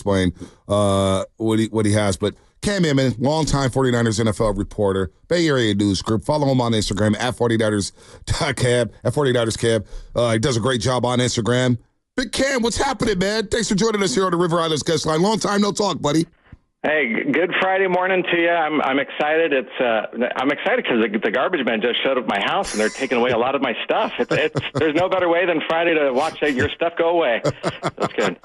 explain what he has. But Cam Inman, longtime 49ers NFL reporter, Bay Area News Group. Follow him on Instagram at 49ers.cab, at 49ers Cab. He does a great job on Instagram. Big Cam, what's happening, man? Thanks for joining us here on the River Islands Guest Line. Long time no talk, buddy. Hey, good Friday morning to you. I'm excited. I'm excited because the garbage men just showed up at my house and they're taking away a lot of my stuff. There's no better way than Friday to watch your stuff go away. That's good.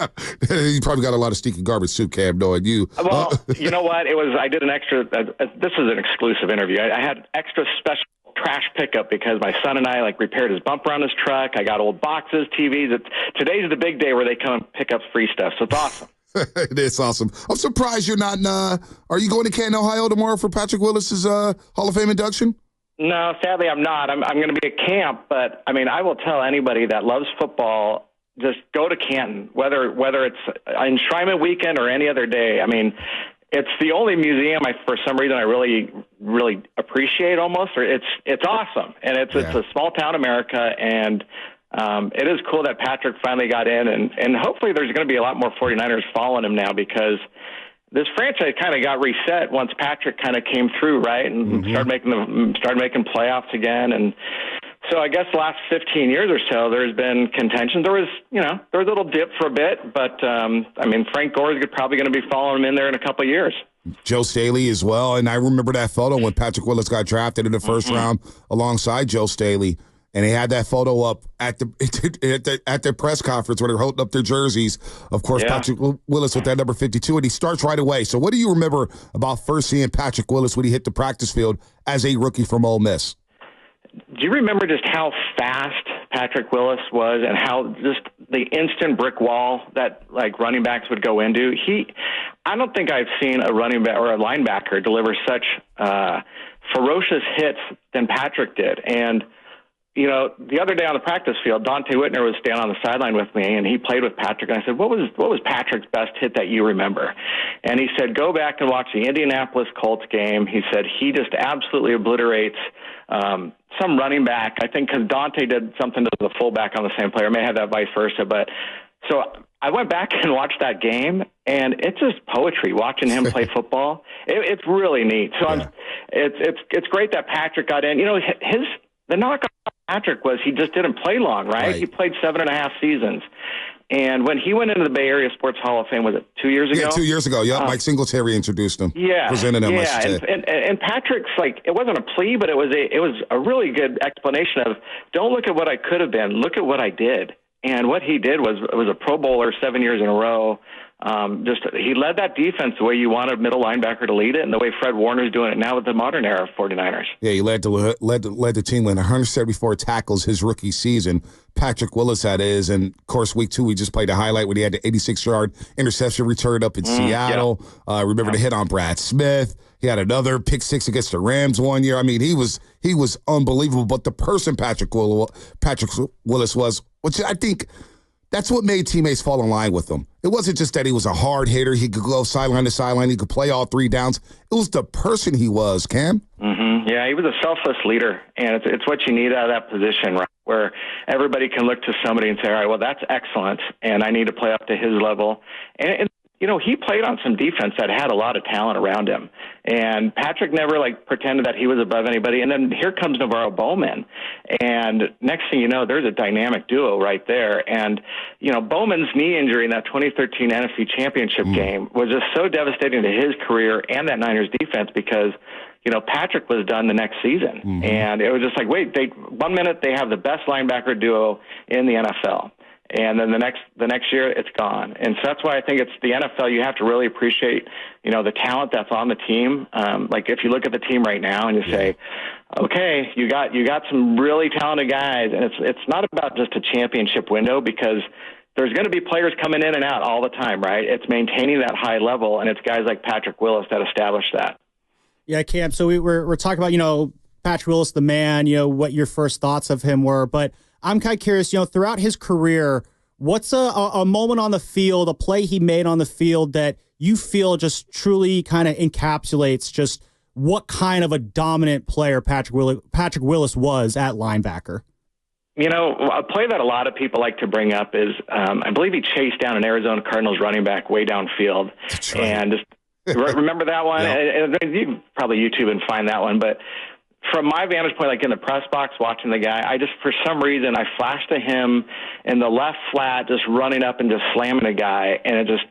You probably got a lot of stinky garbage too, Cam, knowing you. Well, you know what? I did an extra. This is an exclusive interview. I had extra special trash pickup because my son and I repaired his bumper on his truck. I got old boxes, TVs. Today's the big day where they come and pick up free stuff. So it's awesome. It is awesome. I'm surprised you're not. Are you going to Canton, Ohio tomorrow for Patrick Willis's Hall of Fame induction? No, sadly, I'm not. I'm going to be at camp, but I will tell anybody that loves football, just go to Canton, whether it's enshrinement weekend or any other day. It's the only museum for some reason I really, really appreciate almost. It's awesome, and it's a small town America, and it is cool that Patrick finally got in, and hopefully there's going to be a lot more 49ers following him now because this franchise kind of got reset once Patrick kind of came through, right, and started making playoffs again. And so I guess the last 15 years or so, there's been contention. There was a little dip for a bit, but Frank Gore is probably going to be following him in there in a couple of years. Joe Staley as well, and I remember that photo when Patrick Willis got drafted in the first round alongside Joe Staley. And they had that photo up at their press conference where they're holding up their jerseys. Of course, Patrick Willis with that number 52, and he starts right away. So what do you remember about first seeing Patrick Willis when he hit the practice field as a rookie from Ole Miss? Do you remember just how fast Patrick Willis was and how just the instant brick wall that running backs would go into? I don't think I've seen a running back or a linebacker deliver such ferocious hits than Patrick did. And the other day on the practice field, Dante Whitner was standing on the sideline with me, and he played with Patrick. And I said, what was Patrick's best hit that you remember? And he said, go back and watch the Indianapolis Colts game. He said he just absolutely obliterates some running back. I think because Dante did something to the fullback on the same player. I may have that vice versa. But so I went back and watched that game, and it's just poetry watching him play football. It's really neat. So it's great that Patrick got in. The knock on Patrick was he just didn't play long, right? He played 7.5 seasons. And when he went into the Bay Area Sports Hall of Fame, was it 2 years ago? Yeah, 2 years ago. Yeah, Mike Singletary introduced him. Yeah. Presented him. Yeah, and Patrick's it wasn't a plea, but it was a really good explanation of don't look at what I could have been, look at what I did. And what he did was a Pro Bowler 7 years in a row. He led that defense the way you want a middle linebacker to lead it, and the way Fred Warner's doing it now with the modern era of 49ers. Yeah, he led the team with 174 tackles his rookie season. Patrick Willis, that is. And, of course, week 2, we just played a highlight when he had the 86-yard interception return up in Seattle. Remember the hit on Brad Smith. He had another pick six against the Rams one year. He was unbelievable. But the person Patrick Willis was, which I think that's what made teammates fall in line with him. It wasn't just that he was a hard hitter. He could go sideline to sideline. He could play all 3 downs. It was the person he was, Cam. Yeah, he was a selfless leader, and it's what you need out of that position, right, where everybody can look to somebody and say, all right, well, that's excellent, and I need to play up to his level. And he played on some defense that had a lot of talent around him. And Patrick never, pretended that he was above anybody. And then here comes Navarro Bowman. And next thing you know, there's a dynamic duo right there. And, Bowman's knee injury in that 2013 NFC Championship game was just so devastating to his career and that Niners defense because, Patrick was done the next season. And it was just wait, 1 minute they have the best linebacker duo in the NFL. And then the next year, it's gone. And so that's why I think it's the NFL. You have to really appreciate, the talent that's on the team. If you look at the team right now and you say, okay, you got some really talented guys, and it's not about just a championship window because there's going to be players coming in and out all the time, right? It's maintaining that high level, and it's guys like Patrick Willis that establish that. Yeah, Cam. So we're talking about, Patrick Willis, the man, what your first thoughts of him were, but I'm kind of curious, throughout his career, what's a moment on the field, a play he made on the field that you feel just truly kind of encapsulates just what kind of a dominant player Patrick Willis was at linebacker? A play that a lot of people like to bring up is, I believe he chased down an Arizona Cardinals running back way downfield. That's right. And just remember that one? Yep. And you can probably YouTube and find that one. But from my vantage point, like in the press box watching the guy, I just, for some reason, I flashed to him in the left flat, just running up and just slamming a guy. And it just,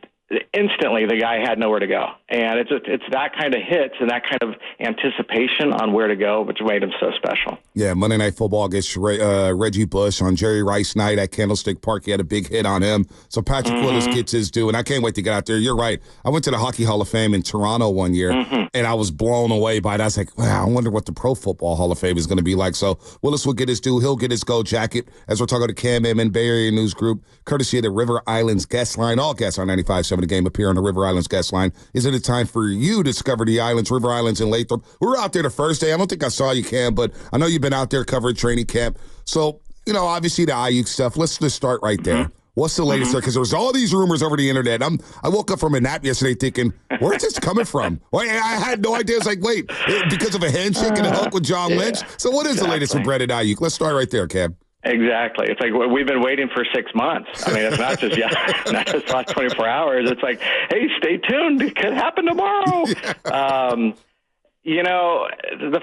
instantly the guy had nowhere to go. And it's that kind of hits and that kind of anticipation on where to go, which made him so special. Yeah, Monday Night Football against Reggie Bush on Jerry Rice night at Candlestick Park. He had a big hit on him. So Patrick Willis gets his due, and I can't wait to get out there. You're right. I went to the Hockey Hall of Fame in Toronto one year, and I was blown away by it. I was like, wow, I wonder what the Pro Football Hall of Fame is going to be like. So Willis will get his due. He'll get his gold jacket as we're talking to Cam Inman, Bay Area News Group, courtesy of the River Islands guest line. All guests on 95.7 The Game appear on the River Islands guest line. Is it a time for you to discover the islands, River Islands in Lathrop? We were out there the first day. I don't think I saw you, Cam, but I know you've been out there covering training camp. So, obviously the Aiyuk stuff. Let's just start right there. What's the latest there? Because there's all these rumors over the internet. I woke up from a nap yesterday thinking, where's this coming from? Well, I had no idea. It's like, wait, because of a handshake and a hug with John Lynch? So what is the latest with Brandon Aiyuk? Let's start right there, Cam. Exactly. It's like we've been waiting for 6 months. I mean, it's not just not just last 24 hours. It's like, hey, stay tuned. It could happen tomorrow. The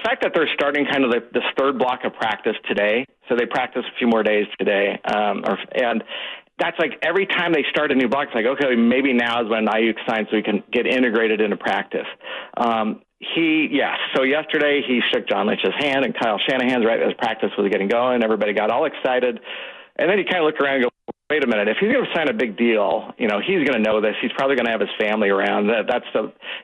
fact that they're starting kind of this third block of practice today, so they practice a few more days today, and that's like every time they start a new block, it's like, okay, maybe now is when Aiyuk signs so he can get integrated into practice. So yesterday he shook John Lynch's hand and Kyle Shanahan's right as practice was getting going. Everybody got all excited. And then he kind of looked around and go, wait a minute, if he's going to sign a big deal, he's going to know this. He's probably going to have his family around. And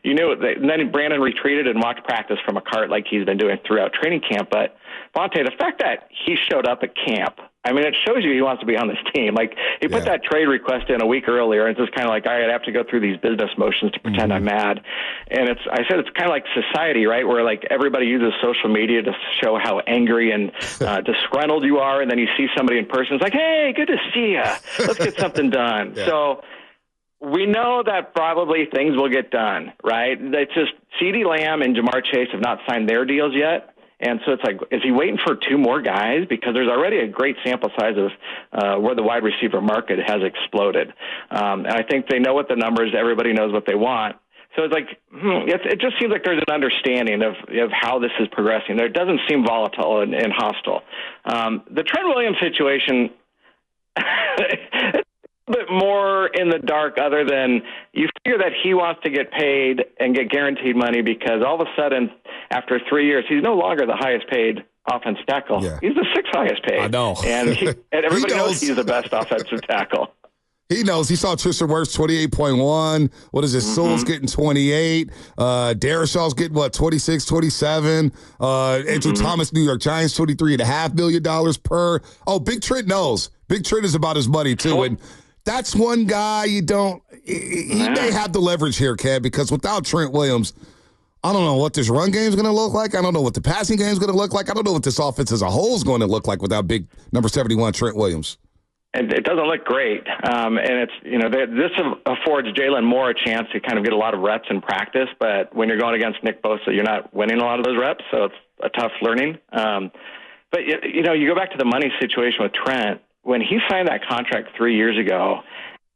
then Brandon retreated and walked practice from a cart like he's been doing throughout training camp. But Vontae, the fact that he showed up at camp, I mean, it shows you he wants to be on this team. Like, he put that trade request in a week earlier, and it's just kind of like, all right, I have to go through these business motions to pretend I'm mad. And I said it's kind of like society, right, where, like, everybody uses social media to show how angry and disgruntled you are, and then you see somebody in person. It's like, hey, good to see you. Let's get something done. So we know that probably things will get done, right? It's just CeeDee Lamb and Jamar Chase have not signed their deals yet. And so it's like, is he waiting for two more guys? Because there's already a great sample size of where the wide receiver market has exploded. And I think they know what the numbers, everybody knows what they want. So it's like, it just seems like there's an understanding of how this is progressing. It doesn't seem volatile and hostile. The Trent Williams situation, bit more in the dark, other than you figure that he wants to get paid and get guaranteed money because all of a sudden, after 3 years, he's no longer the highest paid offensive tackle. Yeah. He's the sixth highest paid. I know. And everybody knows he's the best offensive tackle. He knows. He saw Tristan Wirfs 28.1. What is it? Sewell's getting 28. Darrishaw's getting, 26, 27. Andrew Thomas, New York Giants, $23.5 million per. Oh, Big Trent knows. Big Trent is about his money, too. And that's one guy he may have the leverage here, Cam, because without Trent Williams, I don't know what this run game is going to look like. I don't know what the passing game is going to look like. I don't know what this offense as a whole is going to look like without big number 71 Trent Williams. And it doesn't look great. And it's, this affords Jalen Moore a chance to kind of get a lot of reps in practice. But when you're going against Nick Bosa, you're not winning a lot of those reps. So it's a tough learning. But, you go back to the money situation with Trent. When he signed that contract 3 years ago,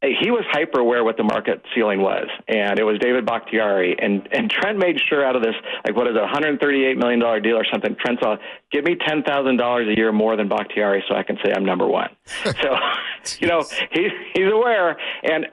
he was hyper aware what the market ceiling was, and it was David Bakhtiari. And Trent made sure out of this, like, what is it, $138 million deal or something, Trent saw, give me $10,000 a year more than Bakhtiari so I can say I'm number one. So, he's aware.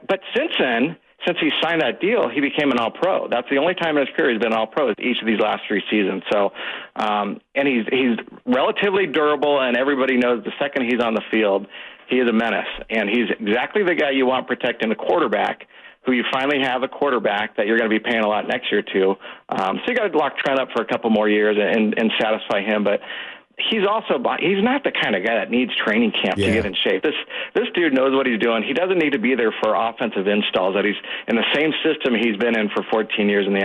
But since then, since he signed that deal, he became an All-Pro. That's the only time in his career he's been All-Pro is each of these last 3 seasons. So, and he's relatively durable, and everybody knows the second he's on the field, he is a menace. And he's exactly the guy you want protecting the quarterback, who you finally have a quarterback that you're going to be paying a lot next year to. So you got to lock Trent up for a couple more years and satisfy him. But he's not the kind of guy that needs training camp to get in shape. This dude knows what he's doing. He doesn't need to be there for offensive installs. That he's in the same system he's been in for 14 years in the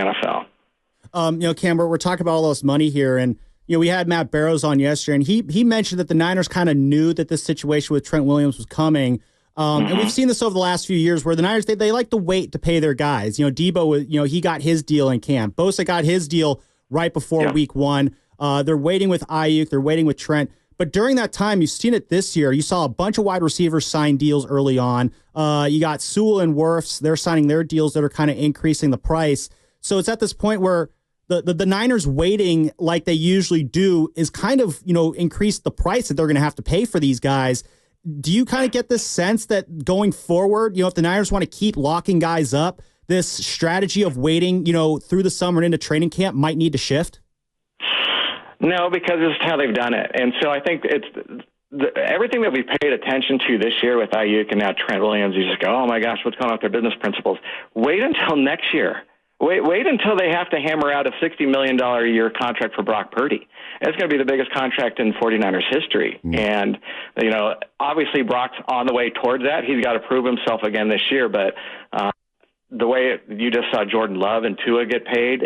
NFL. Cam, we're talking about all this money here, and we had Matt Barrows on yesterday, and he mentioned that the Niners kind of knew that this situation with Trent Williams was coming. And we've seen this over the last few years where the Niners, they like to wait to pay their guys. Debo, he got his deal in camp. Bosa got his deal right before week one. They're waiting with Aiyuk. They're waiting with Trent. But during that time, you've seen it this year. You saw a bunch of wide receivers sign deals early on. You got Sewell and Wirfs. They're signing their deals that are kind of increasing the price. So it's at this point where the Niners waiting like they usually do is kind of, increase the price that they're going to have to pay for these guys. Do you kind of get this sense that going forward, if the Niners want to keep locking guys up, this strategy of waiting, through the summer and into training camp might need to shift? No, because this is how they've done it. And so I think it's everything that we paid attention to this year with Aiyuk and now Trent Williams. You just go, oh my gosh, what's going on with their business principles? Wait until next year. Wait until they have to hammer out a $60 million a year contract for Brock Purdy. It's going to be the biggest contract in 49ers history. And, obviously Brock's on the way towards that. He's got to prove himself again this year. But the way you just saw Jordan Love and Tua get paid,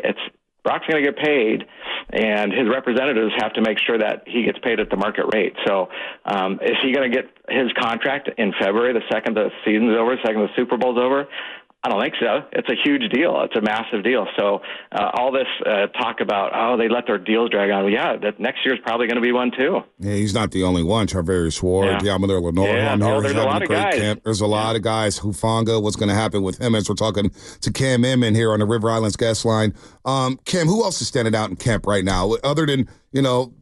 Brock's going to get paid, and his representatives have to make sure that he gets paid at the market rate. So is he going to get his contract in February, the second the season's over, the second the Super Bowl's over? I don't think so. It's a huge deal. It's a massive deal. So all this talk about, they let their deals drag on. Well, yeah, that next year's probably going to be one too. Yeah, he's not the only one. Charvarius Ward, Deommodore Lenoir. There's a lot of guys. Camp. There's a lot of guys. Hufanga, what's going to happen with him as we're talking to Cam Inman here on the River Islands guest line. Cam, who else is standing out in camp right now? Other than,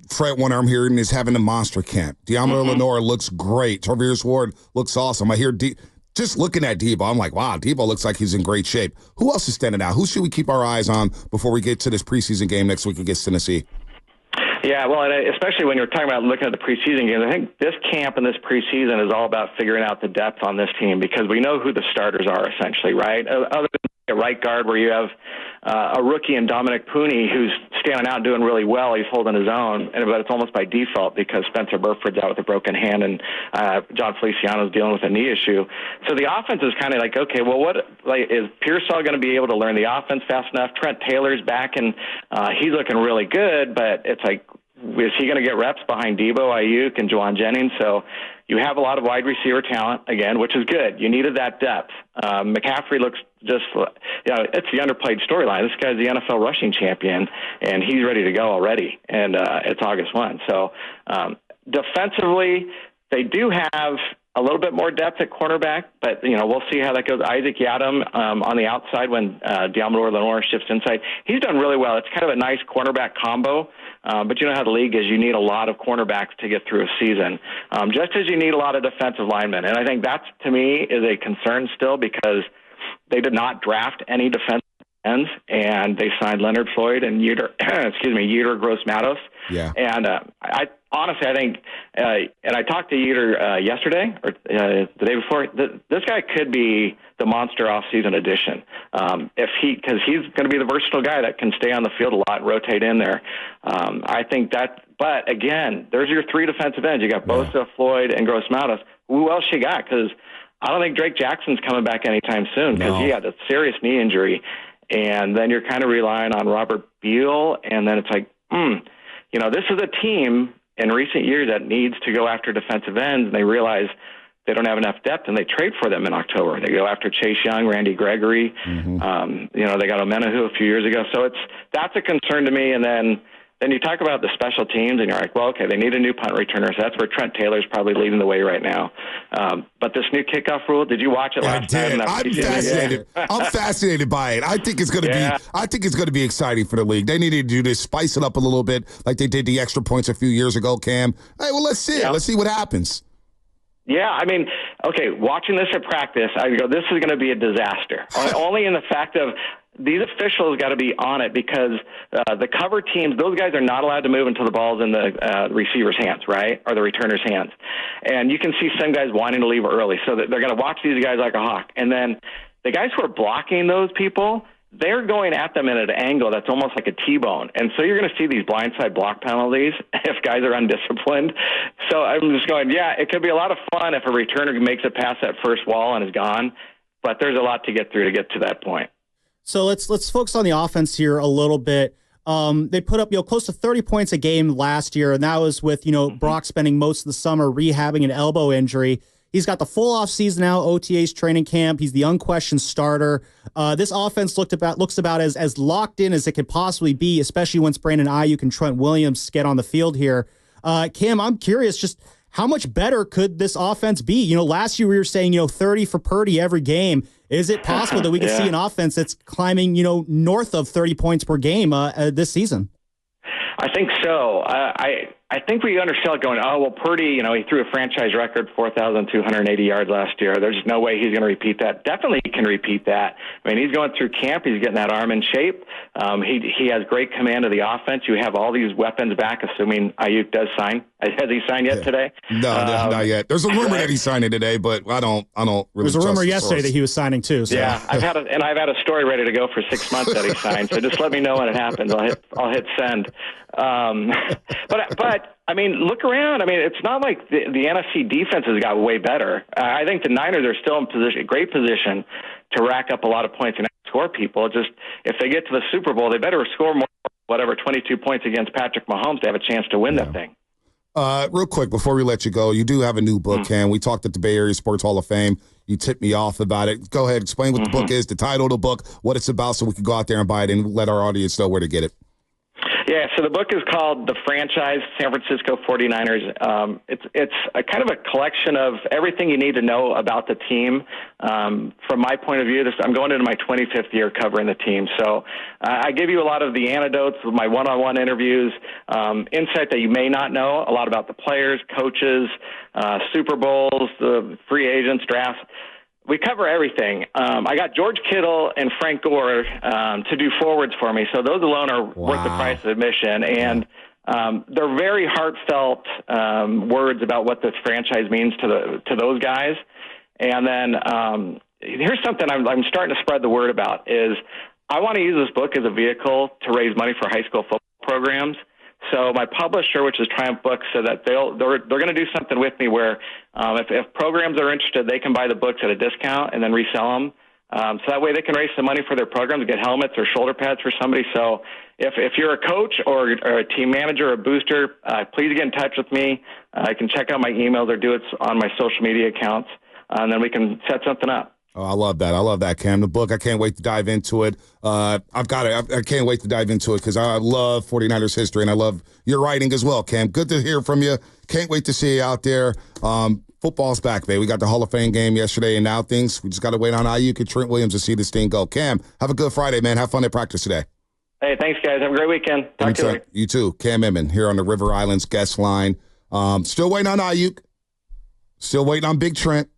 Fred Warner, I'm hearing is having a monster camp. Deommodore Lenoir looks great. Charvarius Ward looks awesome. I hear just looking at Debo, I'm like, wow, Debo looks like he's in great shape. Who else is standing out? Who should we keep our eyes on before we get to this preseason game next week against Tennessee? Yeah, well, and especially when you're talking about looking at the preseason games, I think this camp and this preseason is all about figuring out the depth on this team because we know who the starters are essentially, right? Other than a right guard where you have a rookie in Dominic Pooney who's standing out doing really well. He's holding his own, but it's almost by default because Spencer Burford's out with a broken hand and John Feliciano's dealing with a knee issue. So the offense is kind of like, okay, well, is Pearsall going to be able to learn the offense fast enough? Trent Taylor's back and he's looking really good, but it's like, is he going to get reps behind Debo, Aiyuk, and Juwan Jennings? So you have a lot of wide receiver talent, again, which is good. You needed that depth. McCaffrey looks just, it's the underplayed storyline. This guy's the NFL rushing champion, and he's ready to go already, and it's August 1. So defensively, they do have a little bit more depth at cornerback, but, we'll see how that goes. Isaac Yiadom on the outside when Deommodore Lenoir shifts inside. He's done really well. It's kind of a nice cornerback combo, but you know how the league is. You need a lot of cornerbacks to get through a season, just as you need a lot of defensive linemen. And I think that, to me, is a concern still because they did not draft any defensive ends, and they signed Leonard Floyd and Yetur Gross-Matos. Yeah. And I honestly, I think, and I talked to Yetur yesterday or the day before. This guy could be the monster off-season addition because he's going to be the versatile guy that can stay on the field a lot, and rotate in there. I think that. But again, there's your three defensive ends. You got Bosa, Floyd, and Gross-Matos. Who else you got? Because I don't think Drake Jackson's coming back anytime soon because he had a serious knee injury. And then you're kind of relying on Robert Beal, and then it's like, this is a team in recent years that needs to go after defensive ends, and they realize they don't have enough depth, and they trade for them in October. They go after Chase Young, Randy Gregory. They got Omenahu a few years ago. So that's a concern to me. And then you talk about the special teams, and you're like, well, okay, they need a new punt returner. So that's where Trent Taylor's probably leading the way right now. But this new kickoff rule, did you watch it last time? I'm fascinated. I'm fascinated by it. I think it's going to be. I think it's going to be exciting for the league. They need to do this, spice it up a little bit, like they did the extra points a few years ago. Cam, hey, well, let's see. Let's see what happens. Yeah, I mean, okay, watching this at practice, I go, this is going to be a disaster. Only in the fact of these officials got to be on it because the cover teams, those guys are not allowed to move until the ball's in the receiver's hands, right, or the returner's hands. And you can see some guys wanting to leave early, so that they're going to watch these guys like a hawk. And then the guys who are blocking those people, they're going at them at an angle that's almost like a T-bone. And so you're going to see these blindside block penalties if guys are undisciplined. So I'm just going, it could be a lot of fun if a returner makes it past that first wall and is gone, but there's a lot to get through to get to that point. So let's focus on the offense here a little bit. They put up close to 30 points a game last year, and that was with Brock spending most of the summer rehabbing an elbow injury. He's got the full off season now, OTA's training camp. He's the unquestioned starter. This offense looks about as locked in as it could possibly be, especially once Brandon Aiyuk and Trent Williams get on the field here. Cam, I'm curious, just how much better could this offense be? You know, last year we were saying, 30 for Purdy every game. Is it possible that we could see an offense that's climbing, north of 30 points per game this season? I think so. I think we undersell it going, oh, well, Purdy, he threw a franchise record 4,280 yards last year. There's no way he's going to repeat that. Definitely he can repeat that. I mean, he's going through camp. He's getting that arm in shape. He has great command of the offense. You have all these weapons back, assuming Aiyuk does sign. Has he signed yet today? No, not yet. There's a rumor that he's signing today, but I don't really. There's a rumor yesterday that he was signing too. So. Yeah, I've had a story ready to go for 6 months that he signed. So just let me know when it happens. I'll hit send. But I mean, look around. I mean, it's not like the NFC defenses got way better. I think the Niners are still in great position to rack up a lot of points and score people. Just if they get to the Super Bowl, they better score more, 22 points against Patrick Mahomes to have a chance to win that thing. Real quick, before we let you go, you do have a new book, Cam. We talked at the Bay Area Sports Hall of Fame. You tipped me off about it. Go ahead, explain what the book is, the title of the book, what it's about, so we can go out there and buy it and let our audience know where to get it. Yeah, so the book is called The Franchise, San Francisco 49ers. It's a kind of a collection of everything you need to know about the team. From my point of view, I'm going into my 25th year covering the team. So I give you a lot of the anecdotes of my one-on-one interviews, insight that you may not know, a lot about the players, coaches, Super Bowls, the free agents, drafts. We cover everything. I got George Kittle and Frank Gore to do forwards for me, so those alone are worth the price of admission. And they're very heartfelt words about what this franchise means to those guys. And then here's something I'm starting to spread the word about is I want to use this book as a vehicle to raise money for high school football programs. So my publisher, which is Triumph Books, said that they're going to do something with me where if programs are interested, they can buy the books at a discount and then resell them. So that way they can raise some money for their programs, get helmets or shoulder pads for somebody. So if you're a coach or a team manager or a booster, please get in touch with me. I can check out my emails or do it on my social media accounts, and then we can set something up. Oh, I love that. I love that, Cam. The book, I can't wait to dive into it. I've got it. I can't wait to dive into it because I love 49ers history, and I love your writing as well, Cam. Good to hear from you. Can't wait to see you out there. Football's back, babe. We got the Hall of Fame game yesterday, and now we just got to wait on Aiyuk and Trent Williams to see this thing go. Cam, have a good Friday, man. Have fun at practice today. Hey, thanks, guys. Have a great weekend. Talk to you later. You too. Cam Inman here on the River Islands guest line. Still waiting on Aiyuk. Still waiting on Big Trent.